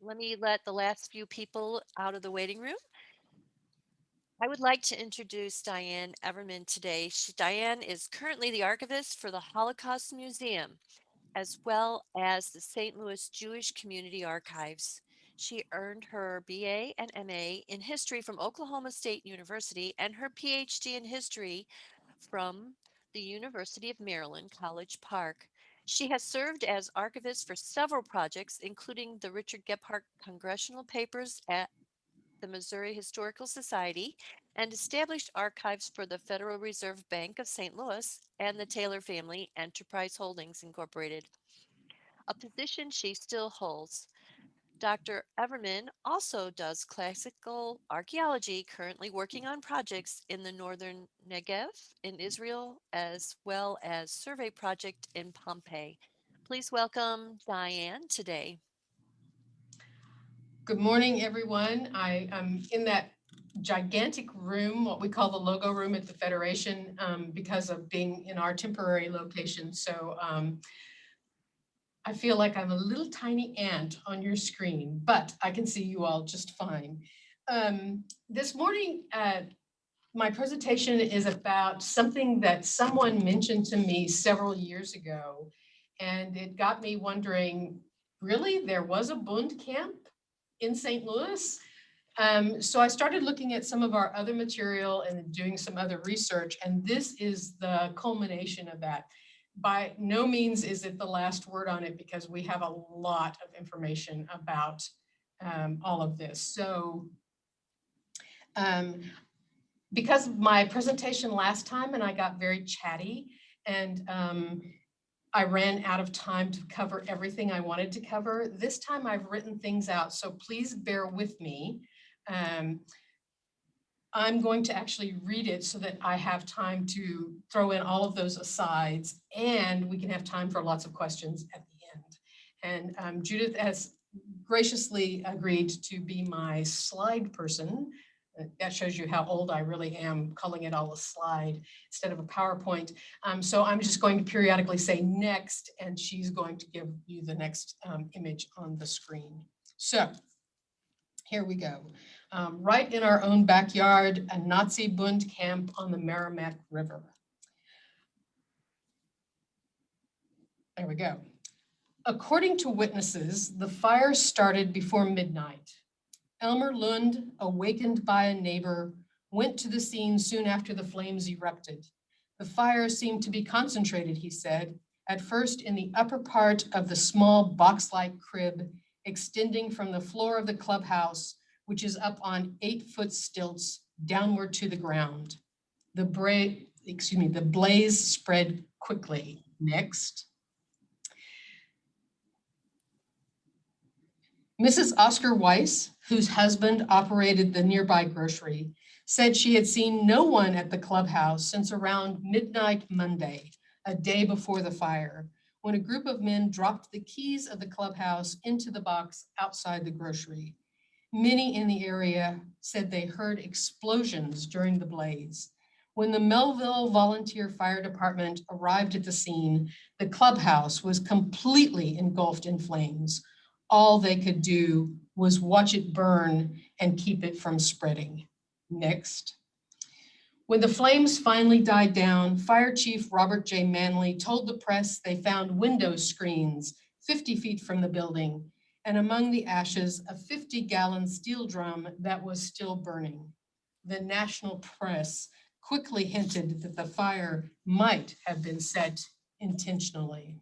let me let the last few people out of the waiting room. I would like to introduce Diane Everman today. Diane is currently the archivist for the Holocaust Museum, as well as the St. Louis Jewish Community Archives. She earned her BA and MA in history from Oklahoma State University and her PhD in history from the University of Maryland, College Park. She has served as archivist for several projects, including the Richard Gephardt Congressional Papers at the Missouri Historical Society, and established archives for the Federal Reserve Bank of St. Louis and the Taylor Family Enterprise Holdings Incorporated, a position she still holds. Dr. Everman also does classical archaeology, currently working on projects in the northern Negev in Israel, as well as survey project in Pompeii. Please welcome Diane today. Good morning, everyone. I am in that gigantic room, what we call the logo room at the Federation, because of being in our temporary location. So I feel like I'm a little tiny ant on your screen, but I can see you all just fine. This morning, my presentation is about something that someone mentioned to me several years ago, and it got me wondering, really, there was a Bund camp in St. Louis? So I started looking at some of our other material and doing some other research, and this is the culmination of that. By no means is it the last word on it, because we have a lot of information about all of this. So because my presentation last time and I got very chatty, and I ran out of time to cover everything I wanted to cover. This time I've written things out, so please bear with me. I'm going to actually read it so that I have time to throw in all of those asides, and we can have time for lots of questions at the end. And Judith has graciously agreed to be my slide person. That shows you how old I really am, calling it all a slide instead of a PowerPoint. So I'm just going to periodically say next, and she's going to give you the next image on the screen. So here we go. Right in our own backyard, a Nazi Bund camp on the Merrimack River. There we go. According to witnesses, the fire started before midnight. Elmer Lund, awakened by a neighbor, went to the scene soon after the flames erupted. The fire seemed to be concentrated, he said, at first in the upper part of the small box-like crib extending from the floor of the clubhouse, which is up on 8-foot stilts downward to the ground. The blaze spread quickly. Next. Mrs. Oscar Weiss, whose husband operated the nearby grocery, said she had seen no one at the clubhouse since around midnight Monday, a day before the fire, when a group of men dropped the keys of the clubhouse into the box outside the grocery. Many in the area said they heard explosions during the blaze. When the Melville Volunteer Fire Department arrived at the scene, the clubhouse was completely engulfed in flames. All they could do was watch it burn and keep it from spreading. Next. When the flames finally died down, Fire Chief Robert J. Manley told the press they found window screens 50 feet from the building, and among the ashes, a 50-gallon steel drum that was still burning. The national press quickly hinted that the fire might have been set intentionally.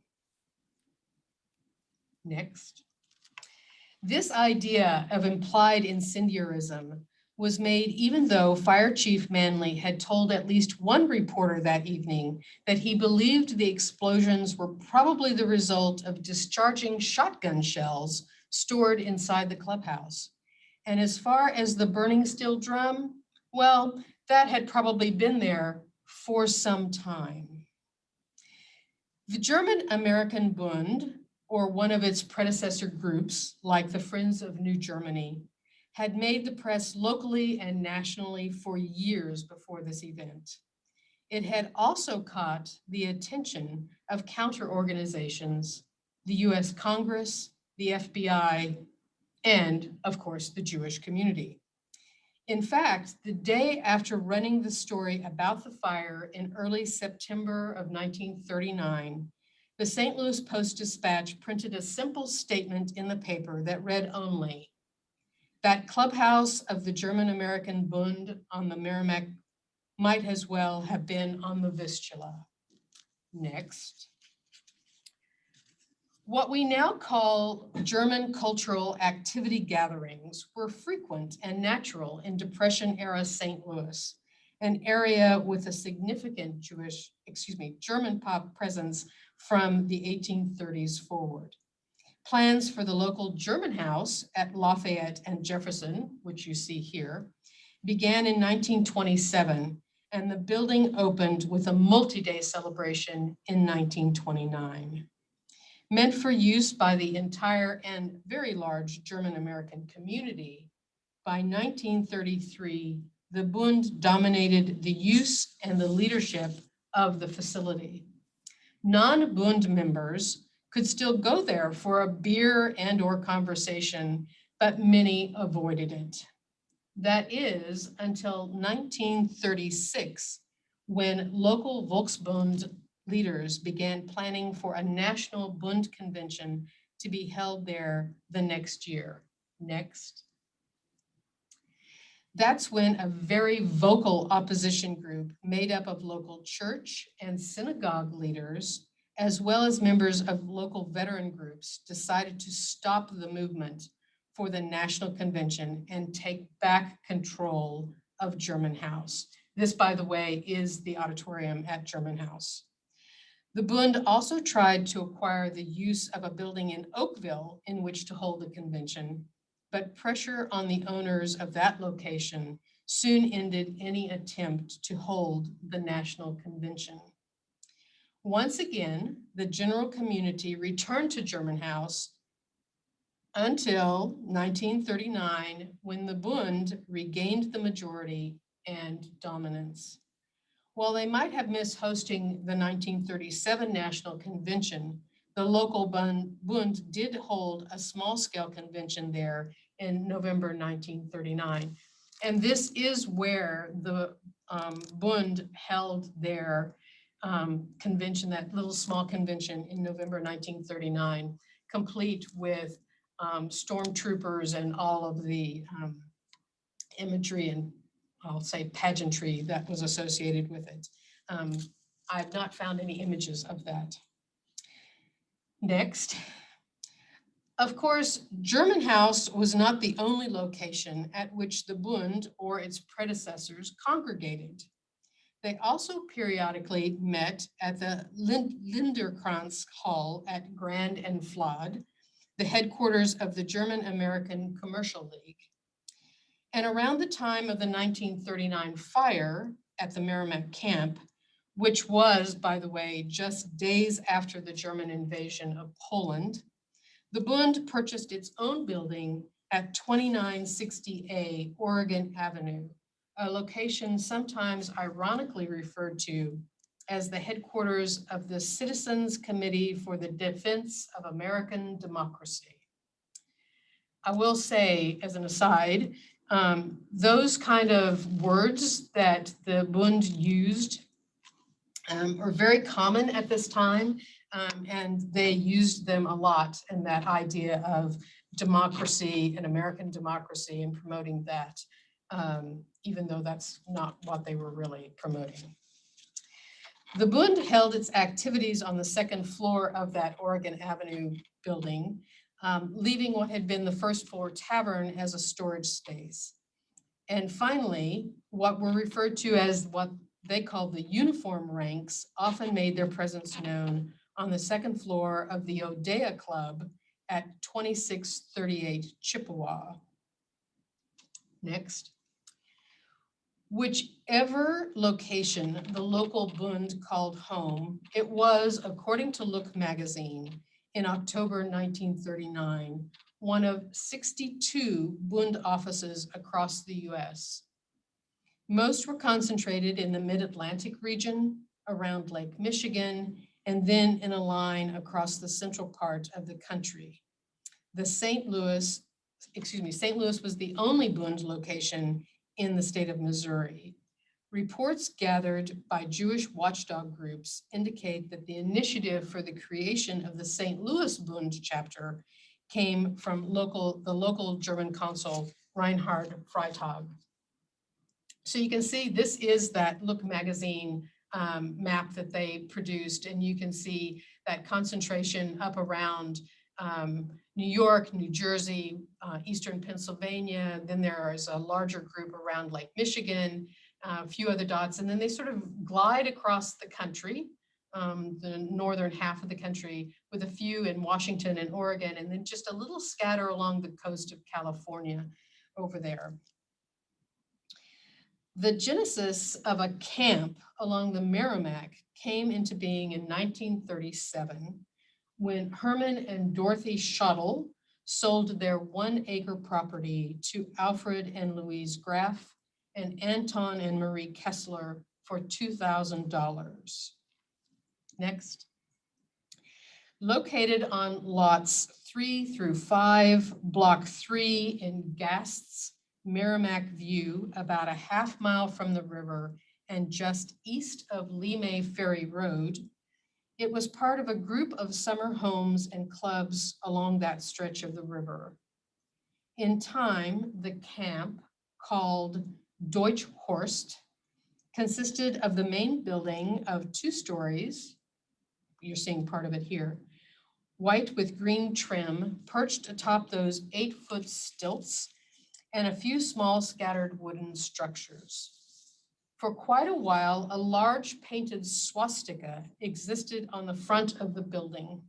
Next. This idea of implied incendiarism was made even though Fire Chief Manley had told at least one reporter that evening that he believed the explosions were probably the result of discharging shotgun shells stored inside the clubhouse. And as far as the burning steel drum, well, that had probably been there for some time. The German-American Bund, or one of its predecessor groups, like the Friends of New Germany, had made the press locally and nationally for years before this event. It had also caught the attention of counter organizations, the US Congress, the FBI, and, of course, the Jewish community. In fact, the day after running the story about the fire in early September of 1939, the St. Louis Post-Dispatch printed a simple statement in the paper that read only, "That clubhouse of the German-American Bund on the Merrimack might as well have been on the Vistula." Next. What we now call German cultural activity gatherings were frequent and natural in Depression-era St. Louis, an area with a significant German pop presence from the 1830s forward. Plans for the local German house at Lafayette and Jefferson, which you see here, began in 1927, and the building opened with a multi-day celebration in 1929. Meant for use by the entire and very large German-American community, by 1933, the Bund dominated the use and the leadership of the facility. Non-Bund members could still go there for a beer and or conversation, but many avoided it. That is until 1936, when local Volksbund leaders began planning for a national Bund convention to be held there the next year. Next. That's when a very vocal opposition group made up of local church and synagogue leaders, as well as members of local veteran groups, decided to stop the movement for the National Convention and take back control of German House. This, by the way, is the auditorium at German House. The Bund also tried to acquire the use of a building in Oakville in which to hold the convention, but pressure on the owners of that location soon ended any attempt to hold the national convention. Once again, the general community returned to German House until 1939, when the Bund regained the majority and dominance. While they might have missed hosting the 1937 National Convention, the local Bund did hold a small-scale convention there in November 1939. And this is where the Bund held their convention, that little small convention in November 1939, complete with stormtroopers and all of the imagery and, I'll say, pageantry that was associated with it. I've not found any images of that. Next. Of course, German House was not the only location at which the Bund or its predecessors congregated. They also periodically met at the Linderkrantz Hall at Grand and Flod, the headquarters of the German-American Commercial League. And around the time of the 1939 fire at the Merrimack camp, which was, by the way, just days after the German invasion of Poland, the Bund purchased its own building at 2960A Oregon Avenue, a location sometimes ironically referred to as the headquarters of the Citizens Committee for the Defense of American Democracy. I will say, as an aside, those kind of words that the Bund used are very common at this time, and they used them a lot in that idea of democracy and American democracy and promoting that, even though that's not what they were really promoting. The Bund held its activities on the second floor of that Oregon Avenue building, leaving what had been the first floor tavern as a storage space. And finally, what were referred to as what they called the uniform ranks often made their presence known on the second floor of the Odeya Club at 2638 Chippewa. Next. Whichever location the local Bund called home, it was, according to Look magazine, in October 1939, one of 62 Bund offices across the US. Most were concentrated in the Mid-Atlantic region, around Lake Michigan, and then in a line across the central part of the country. The St. Louis, St. Louis was the only Bund location in the state of Missouri. Reports gathered by Jewish watchdog groups indicate that the initiative for the creation of the St. Louis Bund chapter came from the local German consul Reinhard Freitag. So you can see this is that Look magazine map that they produced, and you can see that concentration up around New York, New Jersey, Eastern Pennsylvania. Then there is a larger group around Lake Michigan, a few other dots, and then they sort of glide across the country, the northern half of the country, with a few in Washington and Oregon, and then just a little scatter along the coast of California over there. The genesis of a camp along the Merrimack came into being in 1937 when Herman and Dorothy Schottel sold their 1-acre property to Alfred and Louise Graff and Anton and Marie Kessler for $2,000. Next. Located on lots 3 through 5, block 3 in Gast's Merrimack View, about a half mile from the river and just east of Lemay Ferry Road. It was part of a group of summer homes and clubs along that stretch of the river. In time, the camp, called Deutsch Horst, consisted of the main building of 2 stories. You're seeing part of it here. White with green trim, perched atop those 8-foot stilts, and a few small scattered wooden structures. For quite a while, a large painted swastika existed on the front of the building,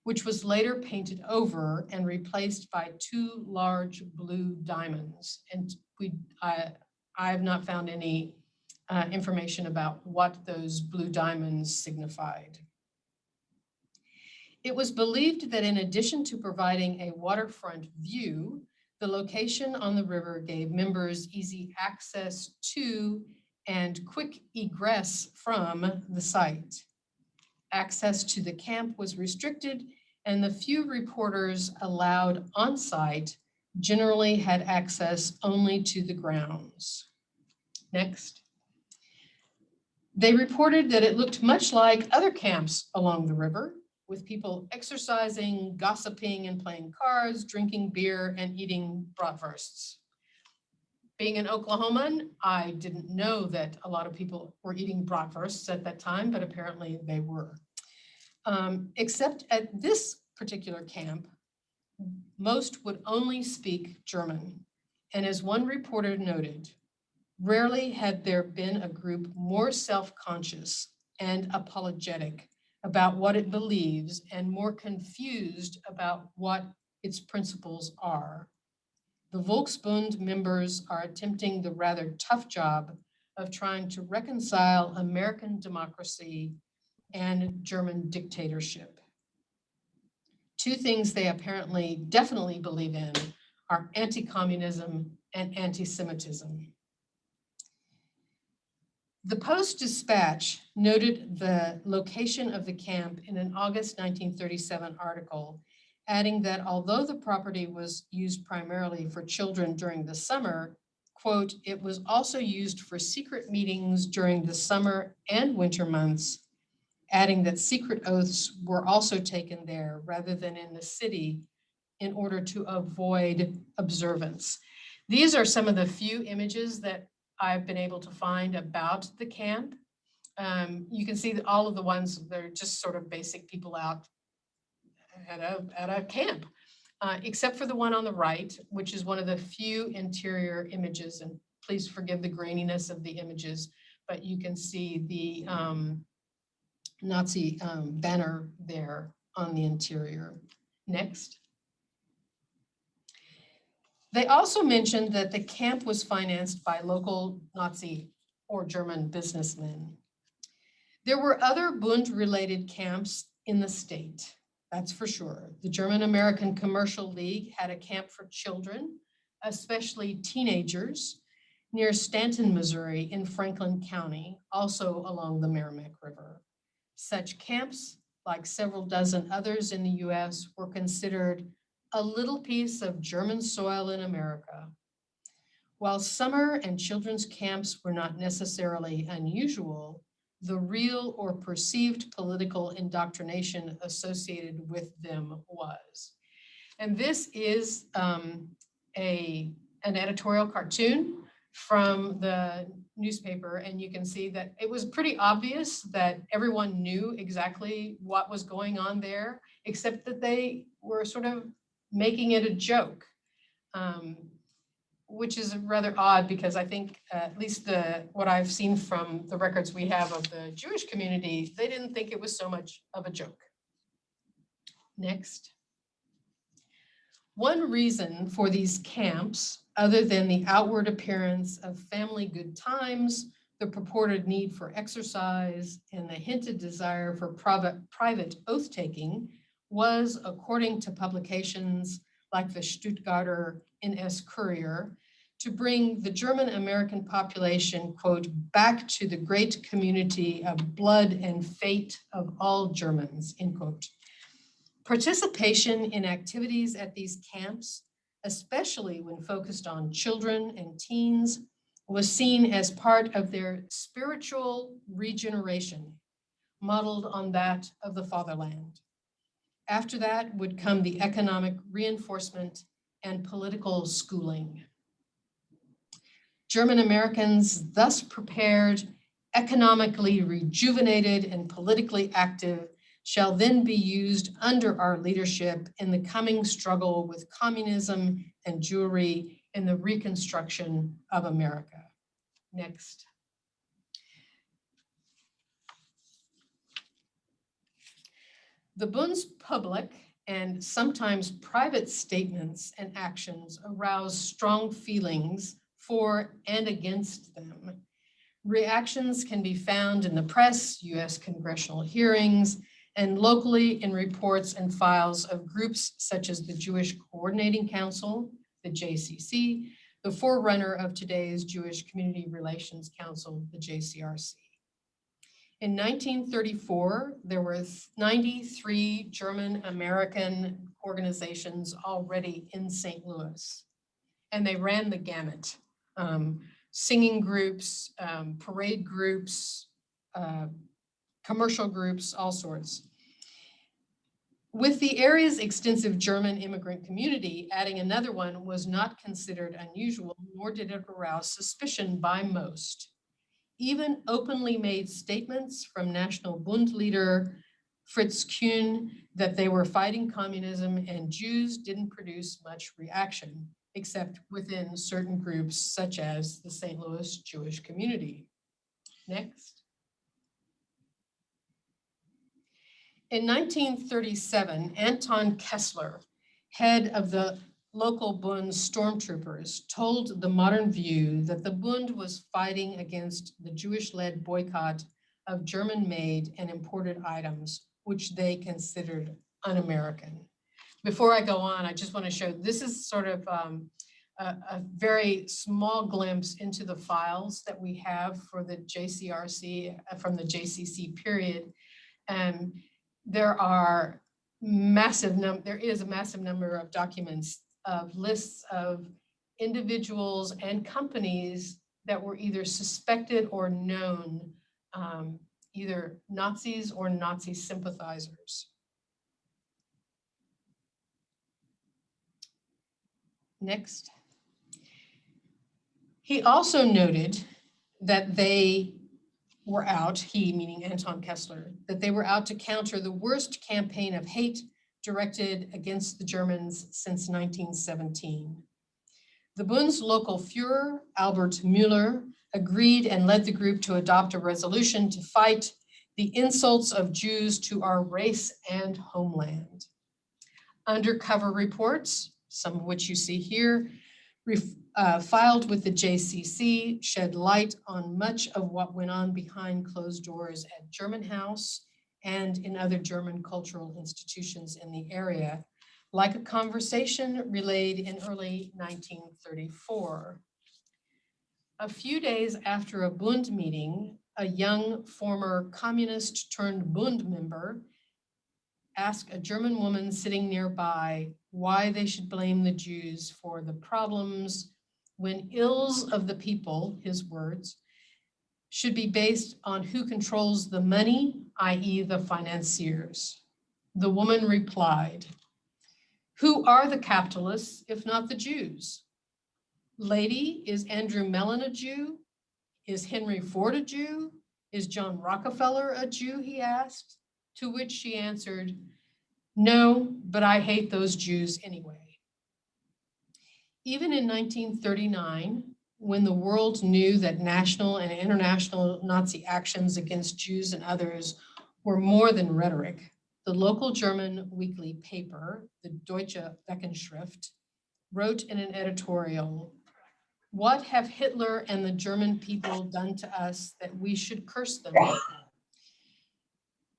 which was later painted over and replaced by 2 large blue diamonds. And I have not found any information about what those blue diamonds signified. It was believed that in addition to providing a waterfront view, the location on the river gave members easy access to and quick egress from the site. Access to the camp was restricted, and the few reporters allowed on site generally had access only to the grounds. Next. They reported that it looked much like other camps along the river, with people exercising, gossiping, and playing cards, drinking beer, and eating bratwursts. Being an Oklahoman, I didn't know that a lot of people were eating bratwursts at that time, but apparently they were. Except at this particular camp, most would only speak German. And as one reporter noted, rarely had there been a group more self-conscious and apologetic about what it believes and more confused about what its principles are. The Volksbund members are attempting the rather tough job of trying to reconcile American democracy and German dictatorship. 2 things they apparently definitely believe in are anti-communism and anti-Semitism. The Post-Dispatch noted the location of the camp in an August 1937 article, adding that although the property was used primarily for children during the summer, quote, it was also used for secret meetings during the summer and winter months, adding that secret oaths were also taken there rather than in the city in order to avoid observance. These are some of the few images that I've been able to find about the camp. You can see that all of the ones, they're just sort of basic people out at a camp, except for the one on the right, which is one of the few interior images, and please forgive the graininess of the images, but you can see the Nazi banner there on the interior. Next. They also mentioned that the camp was financed by local Nazi or German businessmen. There were other Bund-related camps in the state, that's for sure. The German-American Commercial League had a camp for children, especially teenagers, near Stanton, Missouri in Franklin County, also along the Merrimack River. Such camps, like several dozen others in the US, were considered a little piece of German soil in America. While summer and children's camps were not necessarily unusual, the real or perceived political indoctrination associated with them was. And this is an editorial cartoon from the newspaper, and you can see that it was pretty obvious that everyone knew exactly what was going on there, except that they were sort of making it a joke. Which is rather odd because I think at least what I've seen from the records we have of the Jewish community, they didn't think it was so much of a joke. Next. One reason for these camps, other than the outward appearance of family good times, the purported need for exercise, and the hinted desire for private oath-taking, was, according to publications like the Stuttgarter NS Courier, to bring the German American population, quote, back to the great community of blood and fate of all Germans, end quote. Participation in activities at these camps, especially when focused on children and teens, was seen as part of their spiritual regeneration, modeled on that of the fatherland. After that would come the economic reinforcement and political schooling. German Americans, thus prepared, economically rejuvenated, and politically active, shall then be used under our leadership in the coming struggle with communism and Jewry in the reconstruction of America. Next. The Bund's public and sometimes private statements and actions arouse strong feelings for and against them. Reactions can be found in the press, US congressional hearings, and locally in reports and files of groups such as the Jewish Coordinating Council, the JCC, the forerunner of today's Jewish Community Relations Council, the JCRC. In 1934, there were 93 German American organizations already in St. Louis, and they ran the gamut. Singing groups, parade groups, commercial groups, all sorts. With the area's extensive German immigrant community, adding another one was not considered unusual, nor did it arouse suspicion by most. Even openly made statements from National Bund leader Fritz Kuhn that they were fighting communism and Jews didn't produce much reaction, except within certain groups such as the St. Louis Jewish community. Next. In 1937, Anton Kessler, head of the local Bund stormtroopers, told the Modern View that the Bund was fighting against the Jewish-led boycott of German-made and imported items, which they considered un-American. Before I go on, I just want to show, this is sort of a very small glimpse into the files that we have for the JCRC, from the JCC period. There is a massive number of documents of lists of individuals and companies that were either suspected or known either Nazis or Nazi sympathizers. Next. He also noted that they were out, he meaning Anton Kessler, that they were out to counter the worst campaign of hate directed against the Germans since 1917. The Bund's local Führer, Albert Müller, agreed and led the group to adopt a resolution to fight the insults of Jews to our race and homeland. Undercover reports, some of which you see here, filed with the JCC, shed light on much of what went on behind closed doors at German House and in other German cultural institutions in the area, like a conversation relayed in early 1934. A few days after a Bund meeting, a young former communist turned Bund member asked a German woman sitting nearby why they should blame the Jews for the problems when ills of the people, his words, should be based on who controls the money, i.e. the financiers. The woman replied, "Who are the capitalists if not the Jews? Lady, is Andrew Mellon a Jew? Is Henry Ford a Jew? Is John Rockefeller a Jew?" he asked, to which she answered, "No, but I hate those Jews anyway." Even in 1939, when the world knew that national and international Nazi actions against Jews and others were more than rhetoric, the local German weekly paper, the Deutsche Wochenschrift, wrote in an editorial, "What have Hitler and the German people done to us that we should curse them?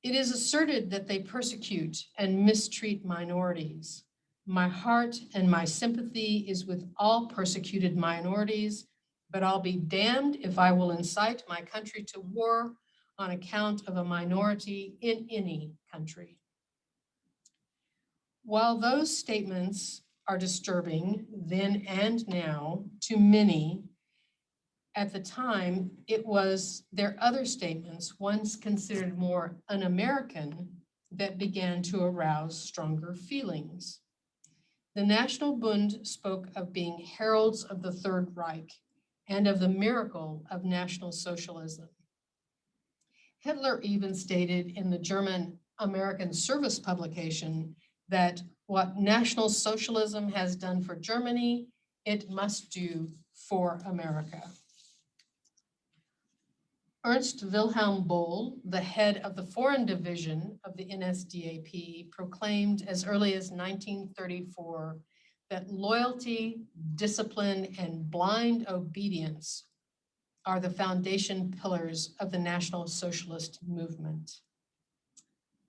It is asserted that they persecute and mistreat minorities. My heart and my sympathy is with all persecuted minorities, but I'll be damned if I will incite my country to war on account of a minority in any country." While those statements are disturbing then and now to many, at the time, it was their other statements, once considered more un-American, that began to arouse stronger feelings. The National Bund spoke of being heralds of the Third Reich and of the miracle of National Socialism. Hitler even stated in the German American Service publication that what National Socialism has done for Germany, it must do for America. Ernst Wilhelm Bohl, the head of the Foreign Division of the NSDAP, proclaimed as early as 1934 that loyalty, discipline, and blind obedience are the foundation pillars of the National Socialist movement.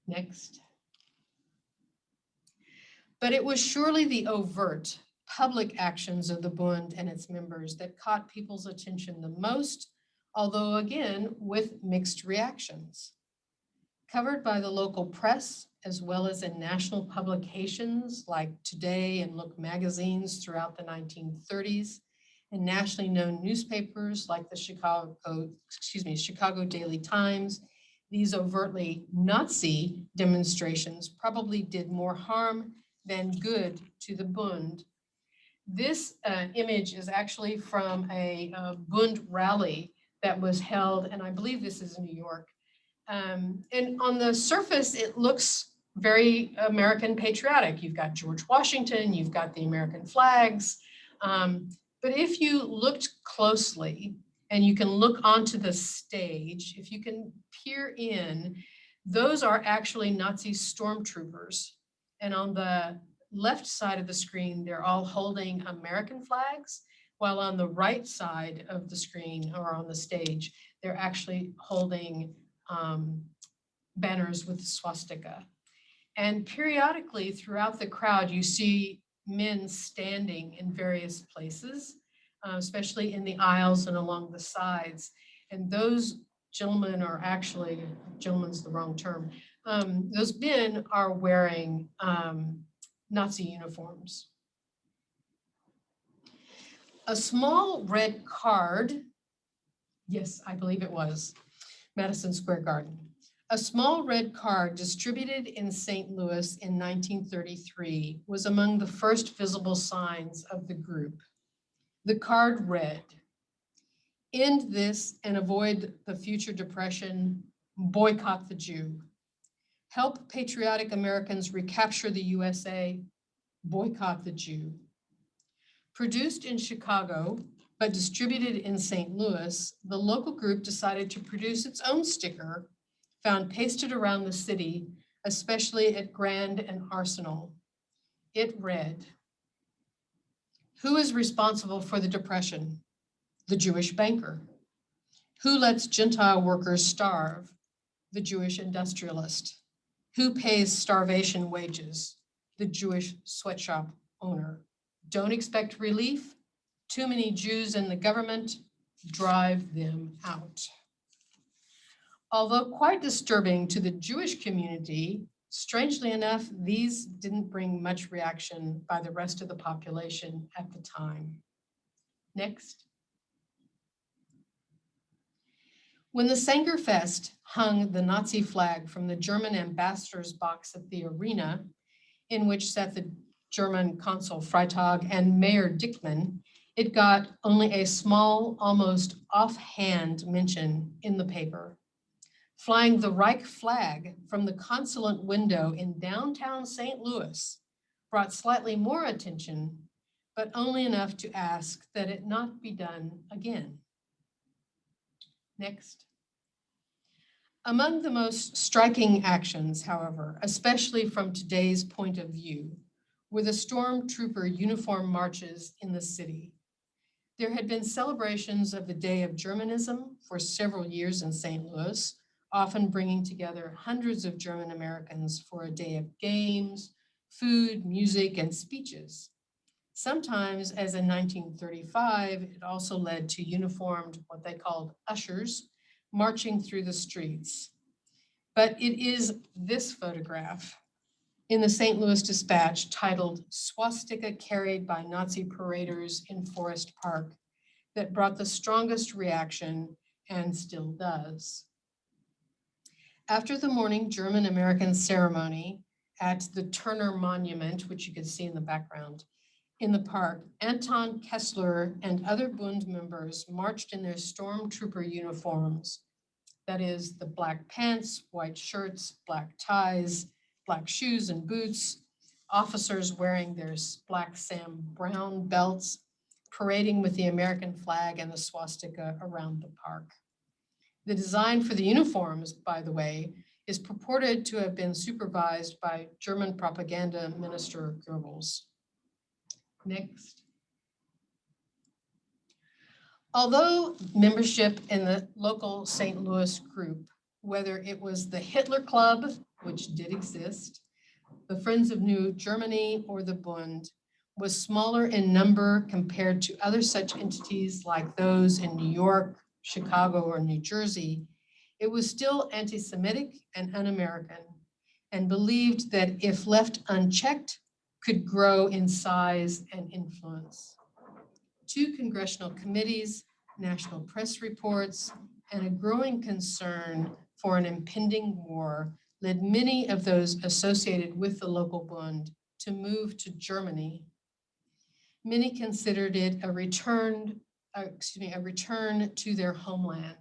Next. But it was surely the overt, public actions of the Bund and its members that caught people's attention the most, although again, with mixed reactions. Covered by the local press, as well as in national publications like Today and Look magazines throughout the 1930s, and nationally known newspapers like the Chicago Daily Times, these overtly Nazi demonstrations probably did more harm than good to the Bund. This image is actually from a Bund rally that was held, and I believe this is in New York. And on the surface, it looks very American patriotic. You've got George Washington, you've got the American flags. But if you looked closely, and you can look onto the stage, if you can peer in, those are actually Nazi stormtroopers. And on the left side of the screen, they're all holding American flags, while on the right side of the screen or on the stage, they're actually holding banners with swastika. And periodically throughout the crowd, you see men standing in various places, especially in the aisles and along the sides. And those gentlemen are actually, gentlemen's the wrong term, those men are wearing Nazi uniforms. A small red card, yes, I believe it was, Madison Square Garden. A small red card distributed in St. Louis in 1933 was among the first visible signs of the group. The card read, "End this and avoid the future depression, boycott the Jew. Help patriotic Americans recapture the USA, boycott the Jew." Produced in Chicago, but distributed in St. Louis, the local group decided to produce its own sticker, found pasted around the city, especially at Grand and Arsenal. It read, "Who is responsible for the depression? The Jewish banker. Who lets Gentile workers starve? The Jewish industrialist. Who pays starvation wages? The Jewish sweatshop owner. Don't expect relief? Too many Jews in the government, drive them out." Although quite disturbing to the Jewish community, Strangely enough, these didn't bring much reaction by the rest of the population at the time. Next. When the Sangerfest hung the Nazi flag from the German ambassador's box at the arena, in which sat the German consul Freitag and Mayor Dickmann, it got only a small, almost offhand mention in the paper. Flying the Reich flag from the consulate window in downtown St. Louis brought slightly more attention, but only enough to ask that it not be done again. Next. Among the most striking actions, however, especially from today's point of view, were the stormtrooper uniform marches in the city. There had been celebrations of the Day of Germanism for several years in St. Louis, often bringing together hundreds of German Americans for a day of games, food, music, and speeches. Sometimes, as in 1935, it also led to uniformed, what they called ushers, marching through the streets. But it is this photograph in the St. Louis Dispatch titled "Swastika Carried by Nazi Paraders in Forest Park" that brought the strongest reaction and still does. After the morning German-American ceremony at the Turner Monument, which you can see in the background, in the park, Anton Kessler and other Bund members marched in their stormtrooper uniforms. That is, the black pants, white shirts, black ties, black shoes and boots, officers wearing their black Sam Brown belts, parading with the American flag and the swastika around the park. The design for the uniforms, by the way, is purported to have been supervised by German propaganda minister Goebbels. Next. Although membership in the local St. Louis group, whether it was the Hitler Club, which did exist, the Friends of New Germany, or the Bund, was smaller in number compared to other such entities like those in New York, Chicago, or New Jersey, it was still anti-Semitic and un-American, and believed that if left unchecked, could grow in size and influence. 2 congressional committees, national press reports, and a growing concern for an impending war led many of those associated with the local Bund to move to Germany. Many considered it a return to their homeland.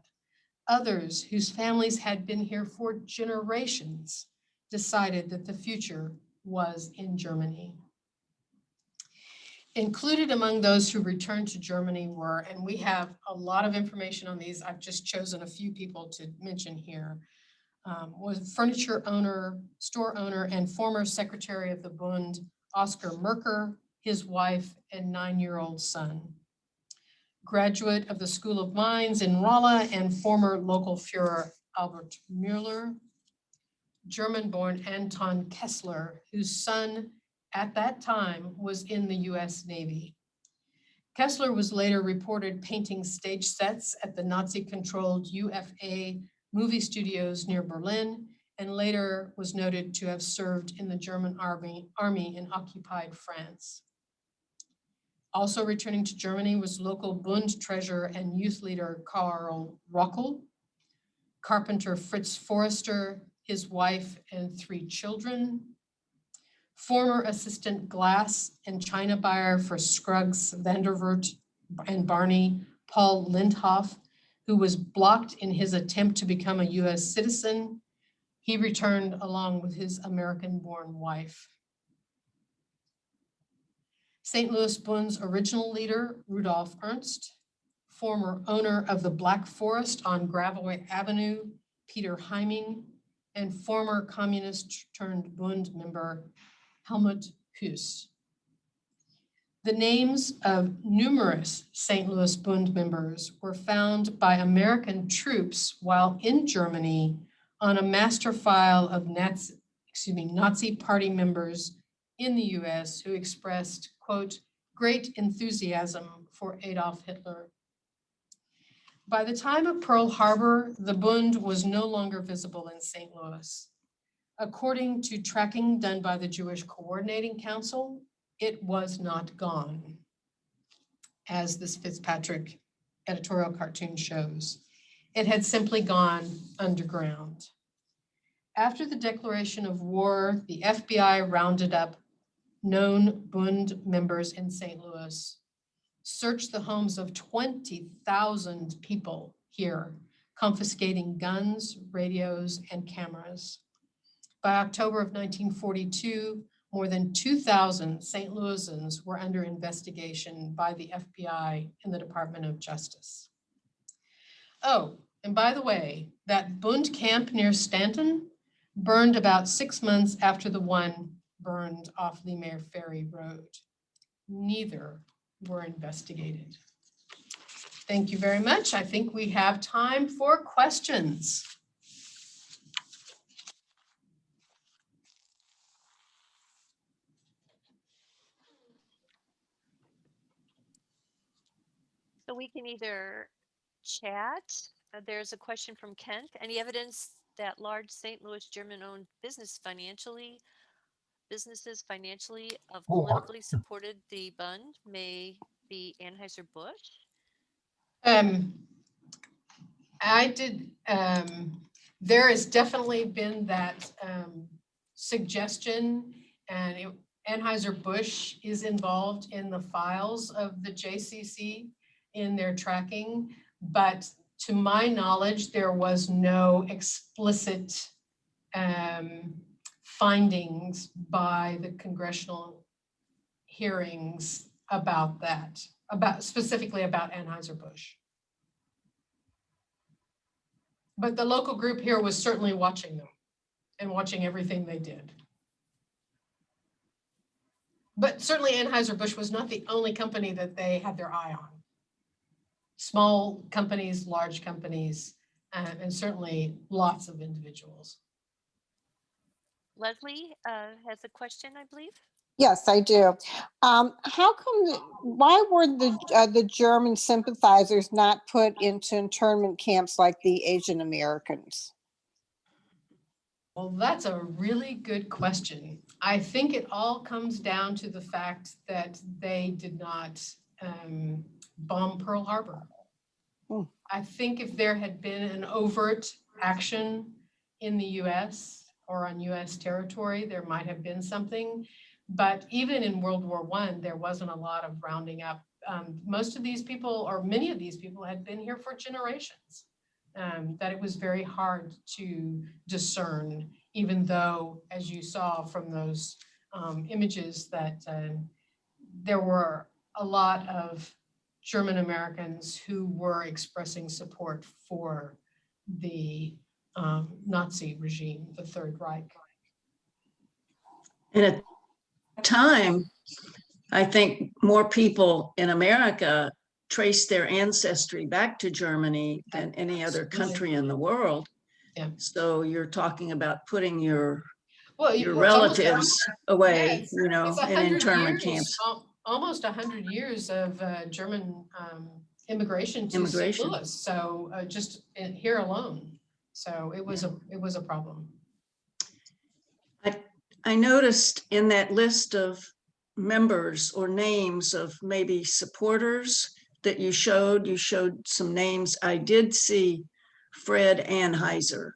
Others, whose families had been here for generations, decided that the future was in Germany. Included among those who returned to Germany were, and we have a lot of information on these, I've just chosen a few people to mention here, was furniture owner, store owner, and former secretary of the Bund, Oscar Merker, his wife, and 9-year-old son. Graduate of the School of Mines in Rolla and former local Führer Albert Müller, German-born Anton Kessler, whose son at that time was in the US Navy. Kessler was later reported painting stage sets at the Nazi-controlled UFA movie studios near Berlin, and later was noted to have served in the German army in occupied France. Also returning to Germany was local Bund treasurer and youth leader Karl Rockel, carpenter Fritz Forrester, his wife and 3 children, former assistant glass and china buyer for Scruggs, Vandervoort, and Barney, Paul Lindhoff, who was blocked in his attempt to become a US citizen. He returned along with his American-born wife. St. Louis Bund's original leader, Rudolf Ernst, former owner of the Black Forest on Gravelway Avenue, Peter Heiming, and former communist turned Bund member, Helmut Hüss. The names of numerous St. Louis Bund members were found by American troops while in Germany on a master file of Nazi party members in the US who expressed, quote, great enthusiasm for Adolf Hitler. By the time of Pearl Harbor, the Bund was no longer visible in St. Louis. According to tracking done by the Jewish Coordinating Council, it was not gone, as this Fitzpatrick editorial cartoon shows. It had simply gone underground. After the declaration of war, the FBI rounded up known Bund members in St. Louis, searched the homes of 20,000 people here, confiscating guns, radios, and cameras. By October of 1942, more than 2,000 St. Louisans were under investigation by the FBI and the Department of Justice. Oh, and by the way, that Bund camp near Stanton burned about 6 months after the one burned off Lemaire Ferry Road. Neither were investigated. Thank you very much. I think we have time for questions. So we can either chat. There's a question from Kent. Any evidence that large St. Louis German-owned businesses financially of politically supported the Bund may be Anheuser-Busch? There has definitely been that suggestion, and Anheuser-Busch is involved in the files of the JCC in their tracking, but to my knowledge, there was no explicit findings by the congressional hearings about that, specifically about Anheuser-Busch. But the local group here was certainly watching them and watching everything they did. But certainly Anheuser-Busch was not the only company that they had their eye on. Small companies, large companies, and certainly lots of individuals. Leslie has a question, I believe. Yes, I do. Why were the German sympathizers not put into internment camps like the Asian Americans? Well, that's a really good question. I think it all comes down to the fact that they did not bomb Pearl Harbor. I think if there had been an overt action in the US or on US territory, there might have been something. But even in World War I, there wasn't a lot of rounding up. Most of these people, or many of these people, had been here for generations. That it was very hard to discern, even though, as you saw from those images, that there were a lot of German Americans who were expressing support for the Nazi regime, the Third Reich. And at the time, I think more people in America traced their ancestry back to Germany than any other country in the world. Yeah. So you're talking about putting your Well, relatives away, it's in internment camps. Almost 100 years of German immigration to St. Louis. So just here alone. So it was a problem. I noticed in that list of members or names of maybe supporters that you showed some names. I did see Fred Anheuser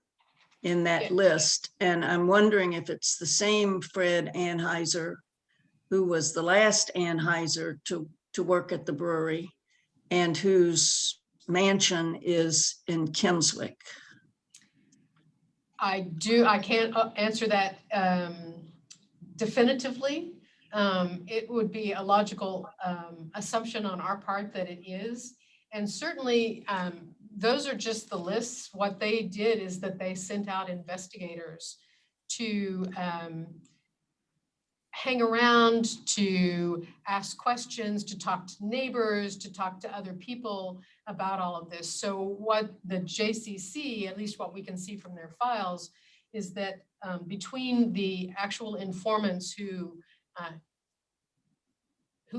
in that list, and I'm wondering if it's the same Fred Anheuser who was the last Anheuser to work at the brewery and whose mansion is in Kimmswick. I can't answer that definitively. It would be a logical assumption on our part that it is. And certainly those are just the lists. What they did is that they sent out investigators to hang around, to ask questions, to talk to neighbors, to talk to other people about all of this. So what the JCC, at least what we can see from their files, is that between the actual informants who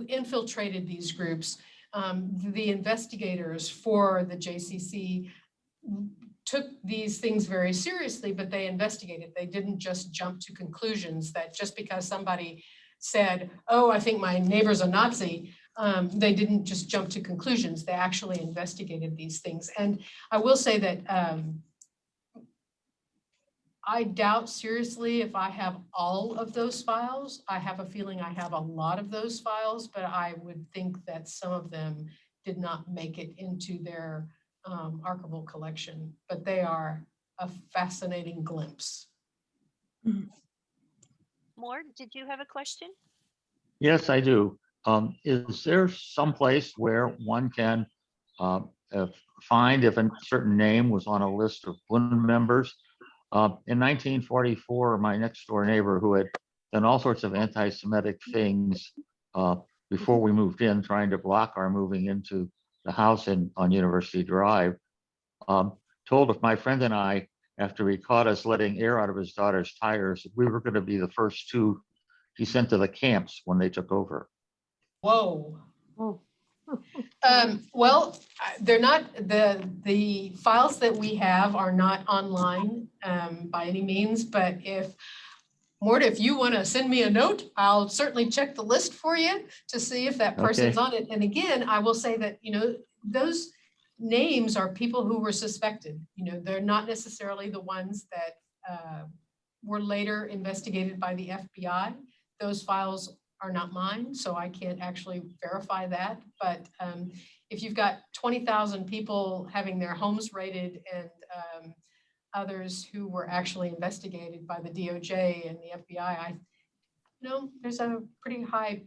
infiltrated these groups, the investigators for the JCC took these things very seriously, but they investigated. They didn't just jump to conclusions that just because somebody said, oh, I think my neighbor's a Nazi, they didn't just jump to conclusions. They actually investigated these things. And I will say that I doubt seriously if I have all of those files. I have a feeling I have a lot of those files, but I would think that some of them did not make it into their archival collection, but they are a fascinating glimpse. Mort, did you have a question? Yes, I do. Is there some place where one can uh, uh, find if a certain name was on a list of Bund members? In 1944, my next door neighbor, who had done all sorts of anti-Semitic things before we moved in, trying to block our moving into the house on University Drive, told if my friend and I, after he caught us letting air out of his daughter's tires, we were going to be the first two he sent to the camps when they took over. Whoa. Well, they're not, the files that we have are not online by any means, but Mort, if you want to send me a note, I'll certainly check the list for you to see if that person's Okay. on it. And again, I will say that, those names are people who were suspected. They're not necessarily the ones that were later investigated by the FBI. Those files are not mine, so I can't actually verify that. But if you've got 20,000 people having their homes raided and others who were actually investigated by the DOJ and the FBI, there's a pretty high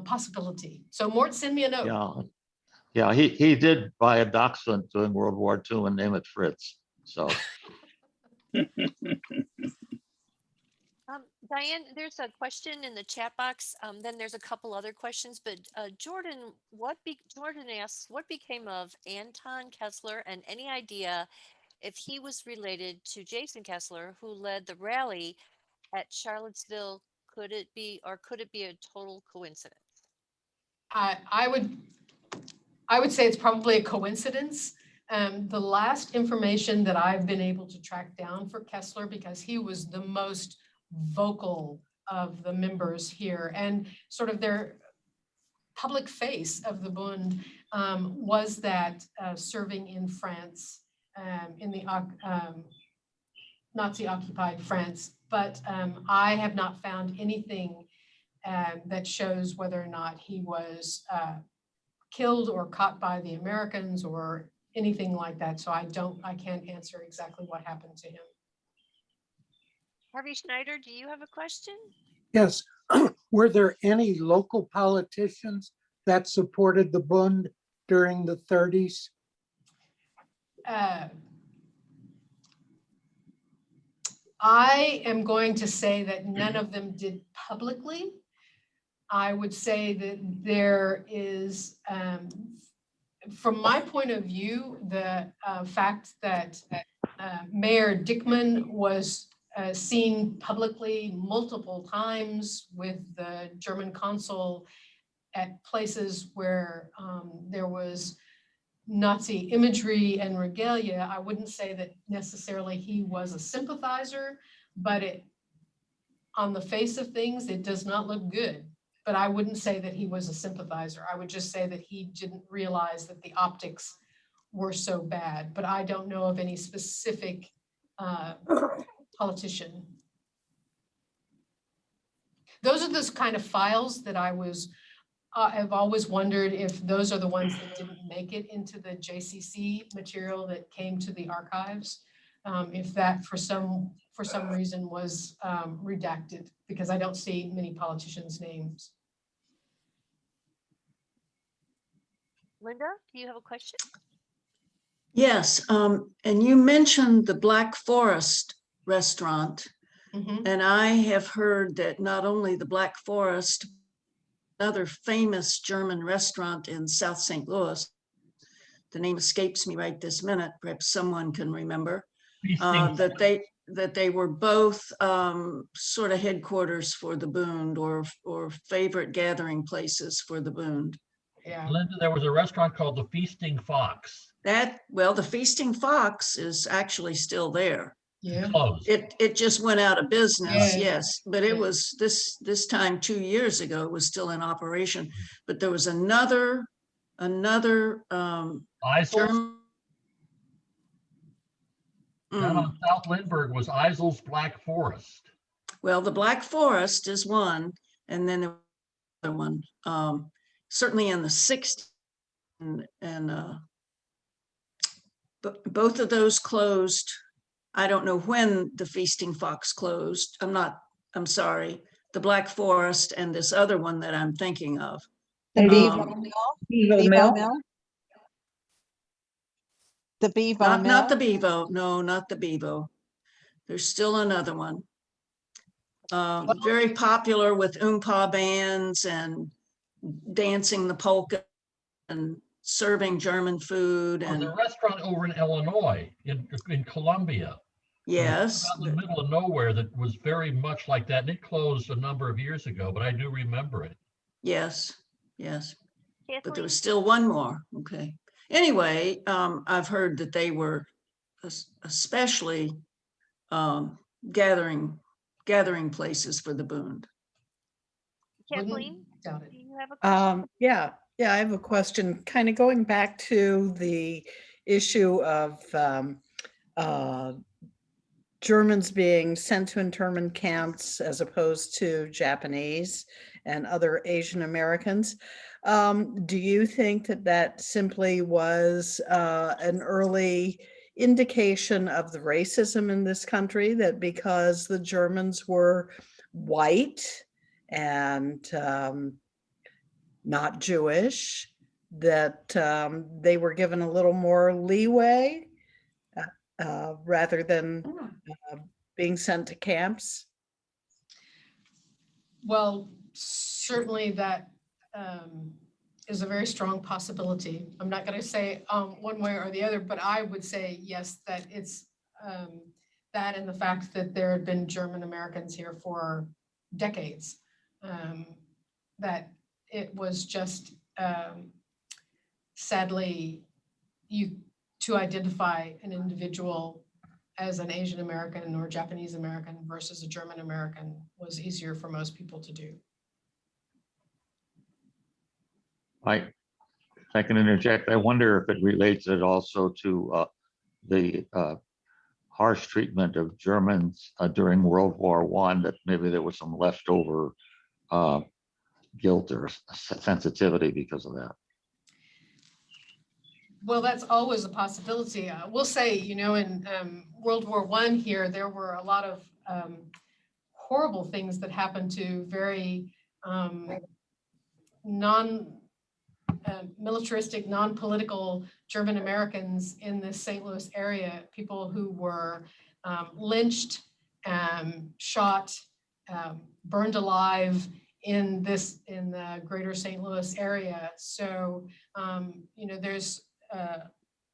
possibility. So Mort, send me a note. Yeah, he did buy a dachshund during World War II and name it Fritz. So Diane, there's a question in the chat box. Then there's a couple other questions, but Jordan asks, what became of Anton Kessler, and any idea if he was related to Jason Kessler, who led the rally at Charlottesville? Could it be a total coincidence? I would say it's probably a coincidence. The last information that I've been able to track down for Kessler, because he was the most vocal of the members here and sort of their public face of the Bund, was that serving in France, in the Nazi-occupied France. But I have not found anything that shows whether or not he was killed or caught by the Americans or anything like that. So I can't answer exactly what happened to him. Harvey Schneider, do you have a question? Yes. Were there any local politicians that supported the Bund during the 30s? I am going to say that none of them did publicly. I would say that there is, from my point of view, the fact that Mayor Dickman was seen publicly multiple times with the German consul at places where there was Nazi imagery and regalia. I wouldn't say that necessarily he was a sympathizer, but on the face of things, it does not look good. But I wouldn't say that he was a sympathizer. I would just say that he didn't realize that the optics were so bad. But I don't know of any specific politician. Those are those kind of files that I've always wondered if those are the ones that didn't make it into the JCC material that came to the archives. If that for some reason was redacted, because I don't see many politicians' names. Linda, do you have a question? Yes, and you mentioned the Black Forest restaurant, and I have heard that not only the Black Forest, another famous German restaurant in South St. Louis, the name escapes me right this minute, perhaps someone can remember, that they were both sort of headquarters for the Bund, or favorite gathering places for the Bund. Yeah. Linda, there was a restaurant called the Feasting Fox. Well, the Feasting Fox is actually still there. Yeah. Closed. It just went out of business, Yeah. yes, but it Yeah. was this time 2 years ago, it was still in operation. But there was another Eisel's, German. down on South Lindbergh was Eisel's Black Forest. Well, the Black Forest is one, and then the other one, certainly in the 60s, and but both of those closed. I don't know when the Feasting Fox closed. I'm sorry, the Black Forest and this other one that I'm thinking of. The And Bevo Um, Mill? Bevo Bevo Mill. Mill? The Bevo Not the Mill? Bevo, no, not the Bevo. There's still another one. Very popular with oompa bands and dancing the polka and serving German food There was and a restaurant over in Illinois, in Columbia. yes, Out in the middle of nowhere that was very much like that. And it closed a number of years ago, but I do remember it. yes, yes. But there Kathleen? was still one more. Okay. Anyway, I've heard that they were especially gathering places for the Bund. Kathleen, Wouldn't doubt it. do you have a question? Yeah, I have a question, kind of going back to the issue of Germans being sent to internment camps as opposed to Japanese and other Asian Americans. Do you think that that simply was an early indication of the racism in this country, that because the Germans were white and not Jewish, that they were given a little more leeway rather than being sent to camps? Well, certainly that is a very strong possibility. I'm not going to say one way or the other, but I would say yes, that it's that and the fact that there had been German Americans here for decades, that it was just sadly to identify an individual as an Asian American or Japanese American versus a German American was easier for most people to do. If I can interject, I wonder if it relates it also to the harsh treatment of Germans during World War I, that maybe there was some leftover guilt or sensitivity because of that. Well, that's always a possibility. We'll say, in World War I here, there were a lot of horrible things that happened to very militaristic, non-political German Americans in the St. Louis area, people who were lynched, shot, burned alive in the greater St. Louis area. So, there's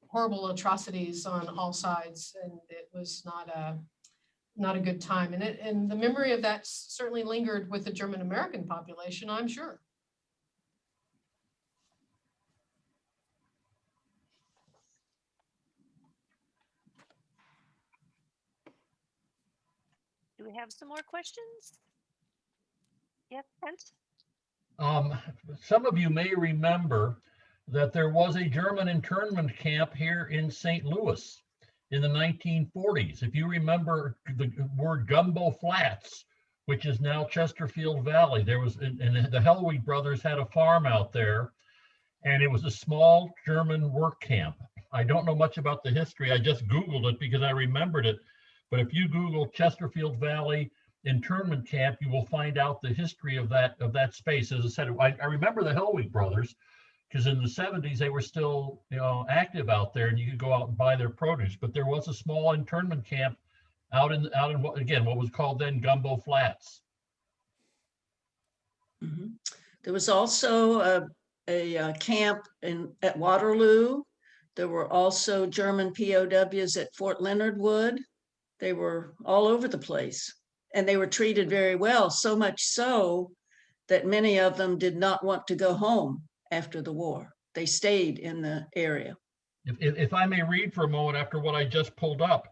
horrible atrocities on all sides, and it was not a good time. And the memory of that certainly lingered with the German American population, I'm sure. Do we have some more questions? Yes, Kent? Some of you may remember that there was a German internment camp here in St. Louis in the 1940s. If you remember the word Gumbo Flats, which is now Chesterfield Valley, there was, and the Hellwig brothers had a farm out there, and it was a small German work camp. I don't know much about the history. I just Googled it because I remembered it. But if you Google Chesterfield Valley internment camp, you will find out the history of that space. As I said, I remember the Hellwig brothers, because in the 70s they were still active out there, and you could go out and buy their produce. But there was a small internment camp out in what was called then Gumbo Flats. Mm-hmm. There was also a camp at Waterloo. There were also German POWs at Fort Leonard Wood. They were all over the place, and they were treated very well, so much so that many of them did not want to go home after the war. They stayed in the area. If I may read for a moment after what I just pulled up,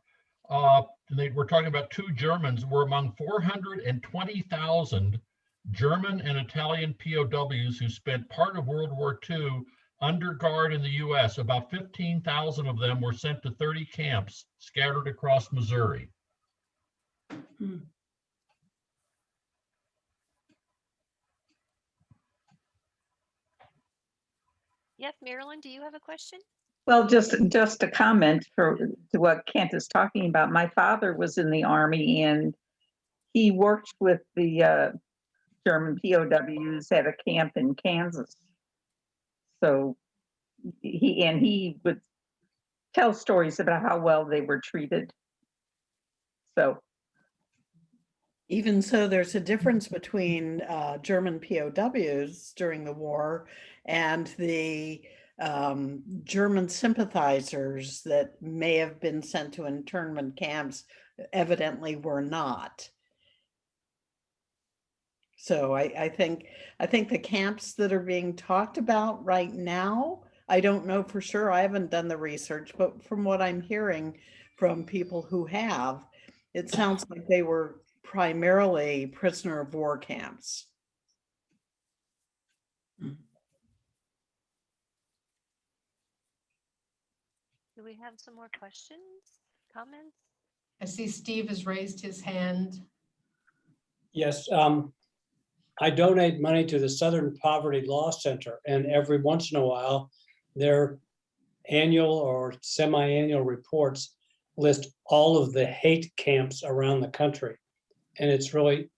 we're talking about 2 Germans were among 420,000 German and Italian POWs who spent part of World War II under guard in the US. About 15,000 of them were sent to 30 camps scattered across Missouri. Hmm. Yes, Marilyn, do you have a question? Well, just a comment to what Kent is talking about. My father was in the Army and he worked with the German POWs at a camp in Kansas. So he would tell stories about how well they were treated. So Even so, there's a difference between German POWs during the war and the German sympathizers that may have been sent to internment camps, evidently were not. So I think the camps that are being talked about right now, I don't know for sure. I haven't done the research, but from what I'm hearing from people who have, it sounds like they were primarily prisoner of war camps. Do we have some more questions, comments? I see Steve has raised his hand. Yes, I donate money to the Southern Poverty Law Center, and every once in a while, their annual or semi-annual reports list all of the hate camps around the country. And it's really,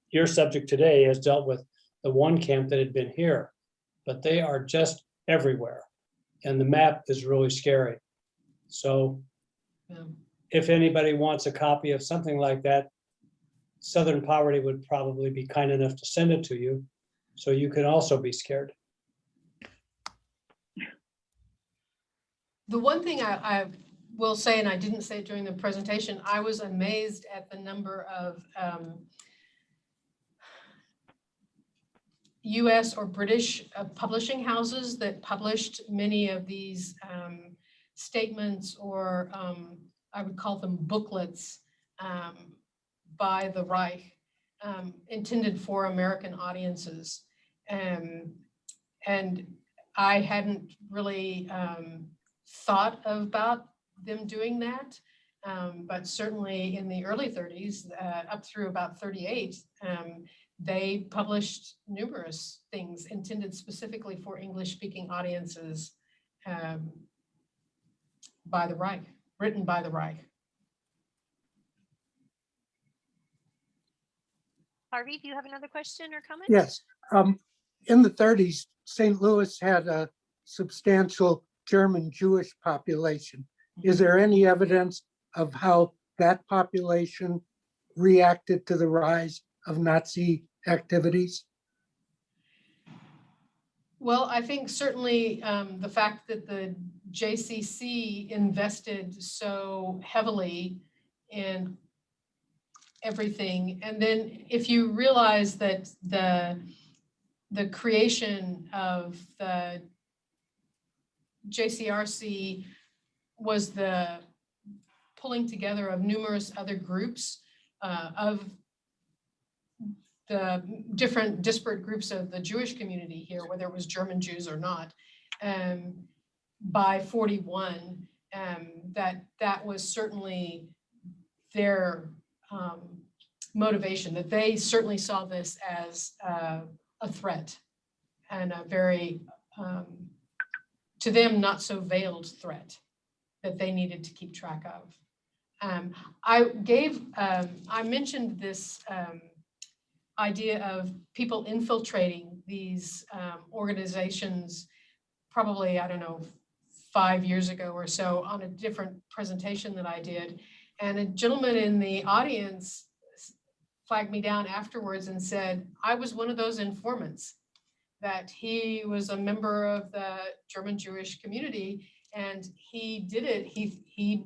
your subject today has dealt with the one camp that had been here, but they are just everywhere. And the map is really scary. So if anybody wants a copy of something like that, Southern Poverty would probably be kind enough to send it to you, so you can also be scared. The one thing I will say, and I didn't say it during the presentation, I was amazed at the number of US or British publishing houses that published many of these statements, or I would call them booklets, by the Reich, intended for American audiences. And I hadn't really thought about them doing that, but certainly in the early 30s, up through about 38, they published numerous things intended specifically for English-speaking audiences by the Reich, written by the Reich. Harvey, do you have another question or comment? Yes. In the 30s, St. Louis had a substantial German Jewish population. Is there any evidence of how that population reacted to the rise of Nazi activities? Well, I think certainly the fact that the JCC invested so heavily in everything, and then if you realize that the creation of the JCRC was the pulling together of numerous other groups of the different disparate groups of the Jewish community here, whether it was German Jews or not, by 41, that was certainly their motivation, that they certainly saw this as a threat, and a very, to them, not so veiled threat that they needed to keep track of. I mentioned this idea of people infiltrating these organizations probably, I don't know, 5 years ago or so on a different presentation that I did. And a gentleman in the audience flagged me down afterwards and said, I was one of those informants, that he was a member of the German Jewish community, and he did it. He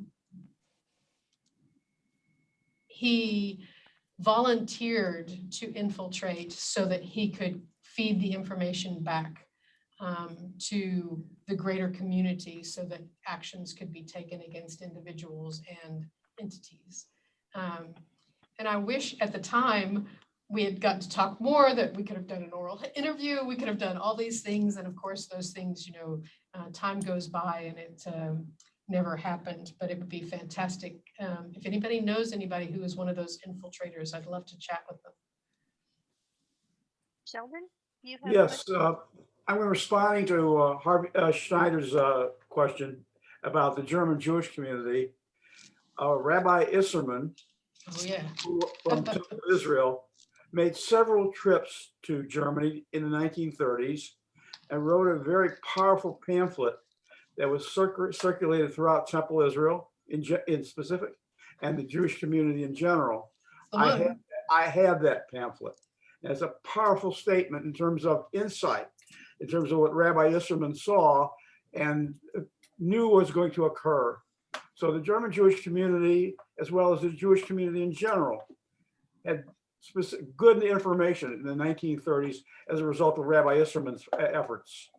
volunteered to infiltrate so that he could feed the information back to the greater community so that actions could be taken against individuals and entities. And I wish at the time we had gotten to talk more, that we could have done an oral interview, we could have done all these things. And of course, those things, you know, time goes by and it never happened, but it would be fantastic. If anybody knows anybody who is one of those infiltrators, I'd love to chat with them. Sheldon, you have a Yes, question? I'm responding to Harvey Schneider's question about the German Jewish community. Rabbi Isserman, Oh, yeah. from Israel, made several trips to Germany in the 1930s and wrote a very powerful pamphlet that was circulated throughout Temple Israel in specific and the Jewish community in general. I have that pamphlet. And it's a powerful statement in terms of insight, in terms of what Rabbi Isserman saw and knew was going to occur. So the German Jewish community, as well as the Jewish community in general, had good information in the 1930s as a result of Rabbi Isserman's efforts.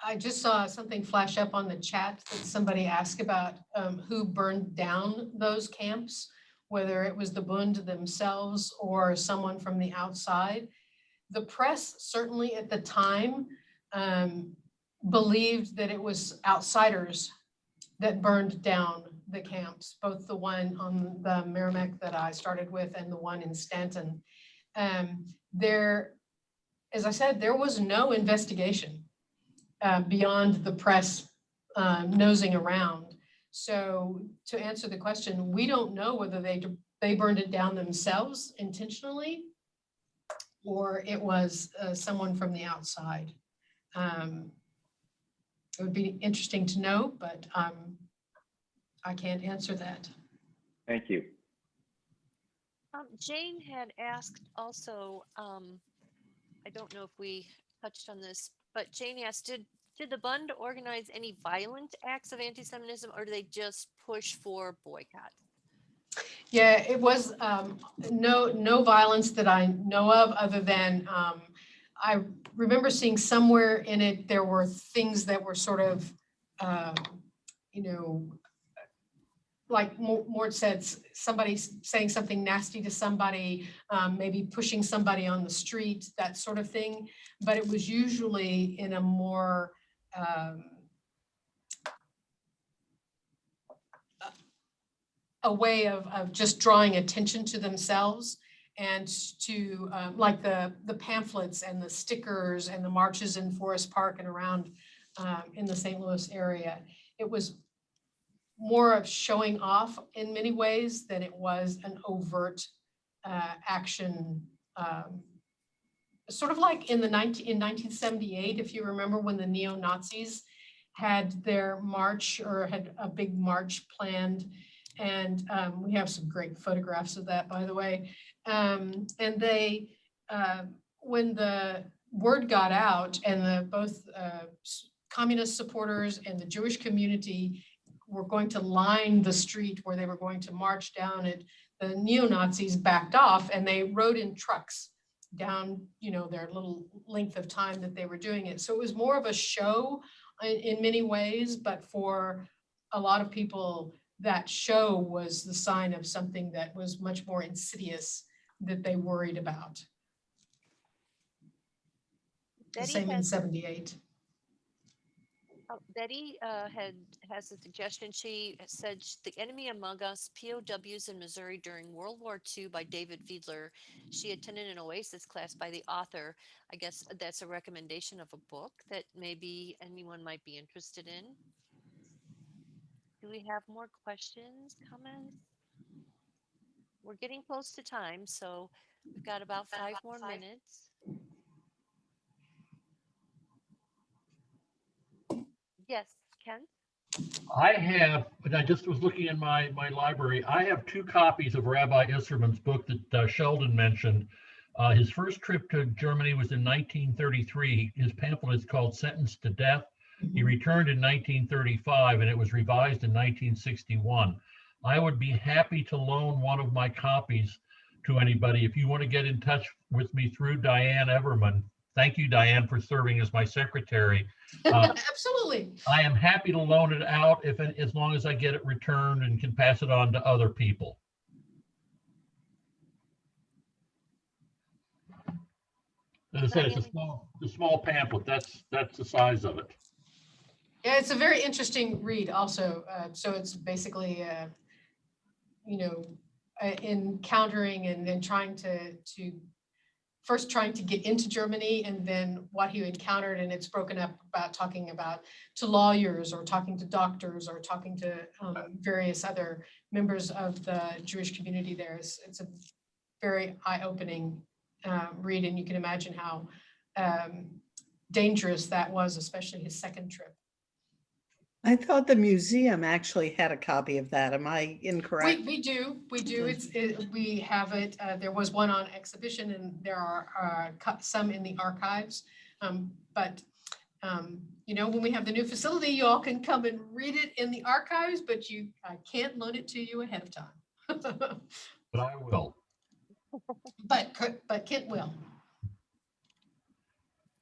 I just saw something flash up on the chat that somebody asked about who burned down those camps, whether it was the Bund themselves or someone from the outside. The press certainly at the time believed that it was outsiders that burned down the camps, both the one on the Merrimack that I started with and the one in Stanton. As I said, there was no investigation beyond the press nosing around. So to answer the question, we don't know whether they burned it down themselves intentionally or it was someone from the outside. It would be interesting to know, but I can't answer that. Thank you. Jane had asked also, I don't know if we touched on this, but Jane asked, did the Bund organize any violent acts of anti-Semitism or do they just push for boycott? Yeah, it was no violence that I know of, other than I remember seeing somewhere in it, there were things that were sort of, you know, like Mort said, somebody saying something nasty to somebody, maybe pushing somebody on the street, that sort of thing. But it was usually in a more a way of just drawing attention to themselves and to like the pamphlets and the stickers and the marches in Forest Park and around in the St. Louis area. It was more of showing off in many ways than it was an overt action. Sort of like in 1978, if you remember, when the neo-Nazis had their march or had a big march planned. And we have some great photographs of that, by the way. And they, when the word got out and both communist supporters and the Jewish community were going to line the street where they were going to march down it, the neo-Nazis backed off and they rode in trucks down, you know, their little length of time that they were doing it. So it was more of a show in many ways, but for a lot of people, that show was the sign of something that was much more insidious that they worried about. The same in 78. Betty has a suggestion. She said, The Enemy Among Us, POWs in Missouri During World War II by David Fiedler. She attended an OASIS class by the author. I guess that's a recommendation of a book that maybe anyone might be interested in. Do we have more questions, comments? We're getting close to time, so we've got about 5 more minutes. Yes, Ken? I have, and I just was looking in my library, I have 2 copies of Rabbi Isserman's book that Sheldon mentioned. His first trip to Germany was in 1933. His pamphlet is called Sentenced to Death. He returned in 1935 and it was revised in 1961. I would be happy to loan one of my copies to anybody. If you want to get in touch with me through Diane Everman, thank you, Diane, for serving as my secretary. Absolutely. I am happy to loan it out as long as I get it returned and can pass it on to other people. As I said, it's a small pamphlet. That's the size of it. Yeah, it's a very interesting read also. So it's basically, encountering and then trying to first trying to get into Germany and then what he encountered. And it's broken up about talking about to lawyers or talking to doctors or talking to various other members of the Jewish community there. It's a very eye-opening read, and you can imagine how dangerous that was, especially his second trip. I thought the museum actually had a copy of that. Am I incorrect? We do. We have it. There was one on exhibition, and there are some in the archives. But when we have the new facility, you all can come and read it in the archives, but I can't loan it to you ahead of time. But I will. But Kent will.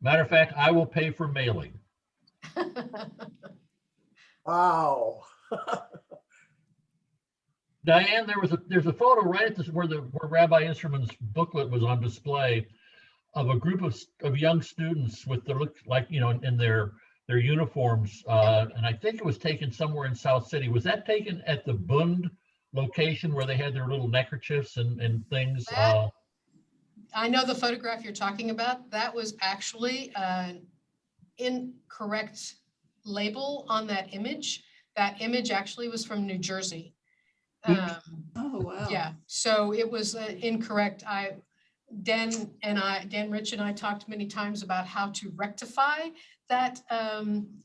Matter of fact, I will pay for mailing. Wow. Diane, there's a photo right at this where Rabbi Insterman's booklet was on display of a group of young students with the look like in their uniforms, and I think it was taken somewhere in South City. Was that taken at the Bund location where they had their little neckerchiefs and things? I know the photograph you're talking about. That was actually an incorrect label on that image. That image actually was from New Jersey. Oh, wow. Yeah, so it was incorrect. Dan Rich and I talked many times about how to rectify that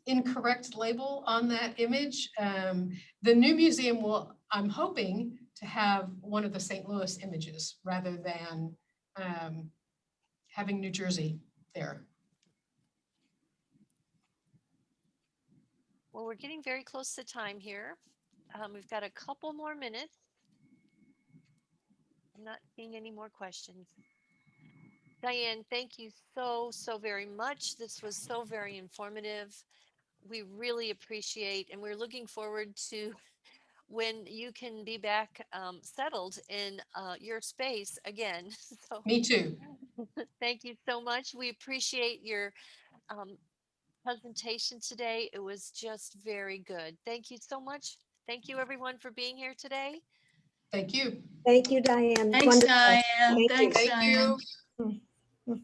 incorrect label on that image. The new museum I'm hoping to have one of the St. Louis images rather than having New Jersey there. Well, we're getting very close to time here. We've got a couple more minutes. I'm not seeing any more questions. Diane, thank you so very much. This was so very informative. We really appreciate, and we're looking forward to when you can be back settled in your space again. So, Me too. thank you so much. We appreciate your presentation today. It was just very good. Thank you so much. Thank you everyone for being here today. Thank you. Thank you, Diane. Thanks, Wonderful. Diane. Thank you. Thanks, Thank Diane. you.